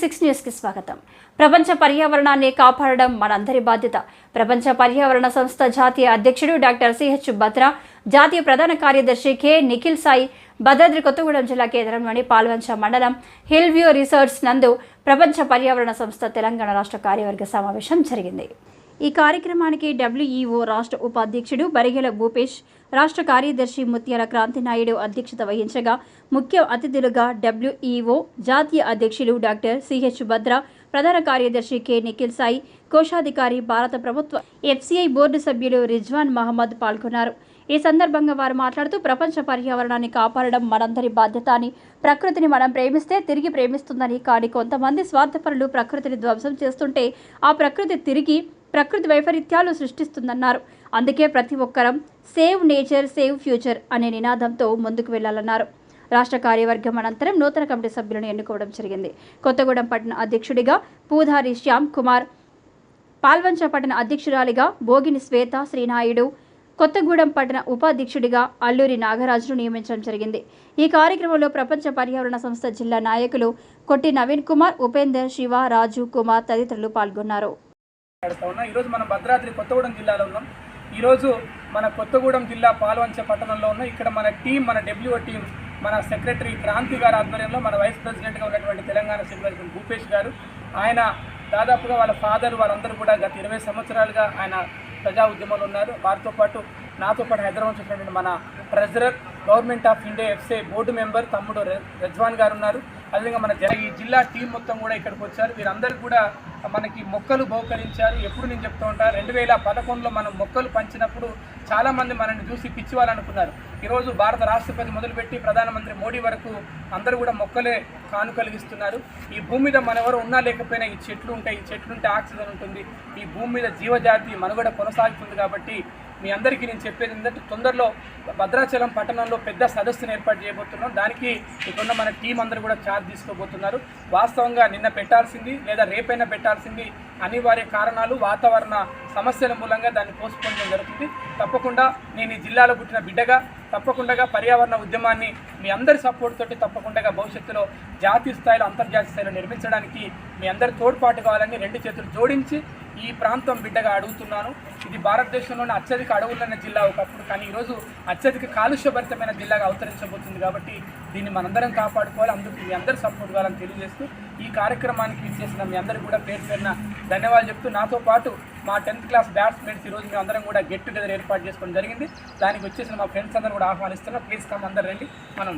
6 న్యూస్కి స్వాగతం. ప్రపంచ పర్యావరణాన్ని కాపాడడం మనందరి బాధ్యత. ప్రపంచ పర్యావరణ సంస్థ జాతీయ అధ్యక్షుడు డాక్టర్ సిహెచ్ భద్ర, జాతీయ ప్రధాన కార్యదర్శి కె నిఖిల్ సాయి భద్రాద్రి కొత్తగూడెం జిల్లా కేంద్రంలోని పాల్వంచ మండలం హిల్ వ్యూ రిసార్ట్స్ నందు ప్రపంచ పర్యావరణ సంస్థ తెలంగాణ రాష్ట్ర కార్యవర్గ సమావేశం జరిగింది. ఈ కార్యక్రమానికి డబ్ల్యూఈఓ రాష్ట్ర ఉపాధ్యక్షుడు బరిగెల భూపేష్, రాష్ట్ర కార్యదర్శి ముత్యాల క్రాంతి నాయుడు అధ్యక్షత వహించగా ముఖ్య అతిథులుగా డబ్ల్యూఈఓ జాతీయ అధ్యక్షులు డాక్టర్ సిహెచ్ భద్ర, ప్రధాన కార్యదర్శి కె నిఖిల్ సాయి, కోశాధికారి భారత ప్రభుత్వ ఎఫ్సిఐ బోర్డు సభ్యులు రిజ్వాన్ మహమ్మద్ పాల్గొన్నారు. ఈ సందర్భంగా వారు మాట్లాడుతూ ప్రపంచ పర్యావరణాన్ని కాపాడడం మనందరి బాధ్యత అని, ప్రకృతిని మనం ప్రేమిస్తే తిరిగి ప్రేమిస్తుందని, కానీ కొంతమంది స్వార్థపరులు ప్రకృతిని ధ్వంసం చేస్తుంటే ఆ ప్రకృతి వైపరీత్యాలు సృష్టిస్తుందన్నారు. అందుకే ప్రతి ఒక్కరం సేవ్ నేచర్ సేవ్ ఫ్యూచర్ అనే నినాదంతో ముందుకు వెళ్లాలన్నారు. రాష్ట్ర కార్యవర్గం అనంతరం నూతన కమిటీ సభ్యులను ఎన్నుకోవడం జరిగింది. కొత్తగూడెం పట్టణ అధ్యక్షుడిగా పూధారి శ్యామ్ కుమార్, పాల్వంచ పట్టణ అధ్యక్షురాలిగా భోగిని శ్వేత శ్రీనాయుడు, కొత్తగూడెం పట్టణ ఉపాధ్యక్షుడిగా అల్లూరి నాగరాజును నియమించడం జరిగింది. ఈ కార్యక్రమంలో ప్రపంచ పర్యావరణ సంస్థ జిల్లా నాయకులు కొట్టి నవీన్ కుమార్, ఉపేందర్, శివ, రాజు కుమార్ తదితరులు పాల్గొన్నారు. ఈరోజు మనం భద్రాద్రి కొత్తగూడెం జిల్లాలో ఉన్నాం. ఈరోజు మన కొత్తగూడెం జిల్లా పాల్వంచ పట్టణంలో ఉన్నాం. ఇక్కడ మన టీం, మన డబ్ల్యూఓ టీం, మన సెక్రటరీ క్రాంతి గారి ఆధ్వర్యంలో మన వైస్ ప్రెసిడెంట్గా ఉన్నటువంటి తెలంగాణ సెక్రటరీ భూపేష్ గారు, ఆయన దాదాపుగా వాళ్ళ ఫాదర్ వాళ్ళందరూ కూడా గత 20 సంవత్సరాలుగా ఆయన ప్రజా ఉద్యమంలో ఉన్నారు. వారితో పాటు నాతో పాటు హైదరాబాద్ వచ్చినటువంటి మన treasurer, government of India FCI board member తమ్ముడు రిజ్వాన్ గారు ఉన్నారు. అదేవిధంగా మన ఈ జిల్లా టీం మొత్తం కూడా ఇక్కడికి వచ్చారు. వీరందరూ కూడా మనకి మొక్కలు బహుకరించారు. ఎప్పుడు నేను చెప్తూ ఉంటాను, 2011లో మనం మొక్కలు పంచినప్పుడు చాలామంది మనల్ని చూసి పిచ్చివాళ్ళనుకున్నారు. ఈరోజు భారత రాష్ట్రపతి మొదలుపెట్టి ప్రధానమంత్రి మోడీ వరకు అందరూ కూడా మొక్కలే కానుకలిగిస్తున్నారు. ఈ భూమి మీద మనెవరు ఉన్నా లేకపోయినా ఈ చెట్లు ఉంటాయి. ఈ చెట్లుంటే ఆక్సిజన్ ఉంటుంది. ఈ భూమి మీద జీవజాతి మనుగడ కొనసాగుతుంది. కాబట్టి మీ అందరికీ నేను చెప్పేది ఏంటంటే, తొందరలో భద్రాచలం పట్టణంలో పెద్ద సదస్సును ఏర్పాటు చేయబోతున్నాం. దానికి ఇక్కడున్న మన టీం అందరూ కూడా ఛార్జ్ తీసుకోబోతున్నారు. వాస్తవంగా నిన్న పెట్టాల్సింది లేదా రేపైనా పెట్టాల్సింది అనివార్య కారణాలు, వాతావరణ సమస్యల మూలంగా దాన్ని పోస్ట్పోన్ చేయడం జరుగుతుంది. తప్పకుండా నేను ఈ జిల్లాలో పుట్టిన బిడ్డగా తప్పకుండా పర్యావరణ ఉద్యమాన్ని మీ అందరి సపోర్ట్ తోటి తప్పకుండా భవిష్యత్తులో జాతీయ స్థాయిలో, అంతర్జాతీయ స్థాయిలో నిర్మించడానికి మీ అందరి తోడ్పాటు కావాలని 2 చేతులు జోడించి ఈ ప్రాంతం బిడ్డగా అడుగుతున్నాను. ఇది భారతదేశంలోని అత్యధిక అడవులున్న జిల్లా ఒకప్పుడు, కానీ ఈరోజు అత్యధిక కాలుష్యభరితమైన జిల్లాగా అవతరించబోతుంది. కాబట్టి దీన్ని మనందరం కాపాడుకోవాలి. అందుకు మీ అందరి సపోర్ట్ కావాలని తెలియజేస్తూ ఈ కార్యక్రమానికి ఇచ్చేసిన మీ అందరికీ కూడా పేరు పేరున ధన్యవాదాలు చెప్తూ, నాతో పాటు మా 10th క్లాస్ బ్యాట్స్మెన్స్ ఈరోజు మేము అందరం కూడా గెట్ టుగెదర్ ఏర్పాటు చేసుకోవడం జరిగింది. దానికి వచ్చేసిన మా ఫ్రెండ్స్ అందరూ కూడా ఆహ్వానిస్తున్నారు. ప్లీజ్ కమ్, అందరు రండి. మనం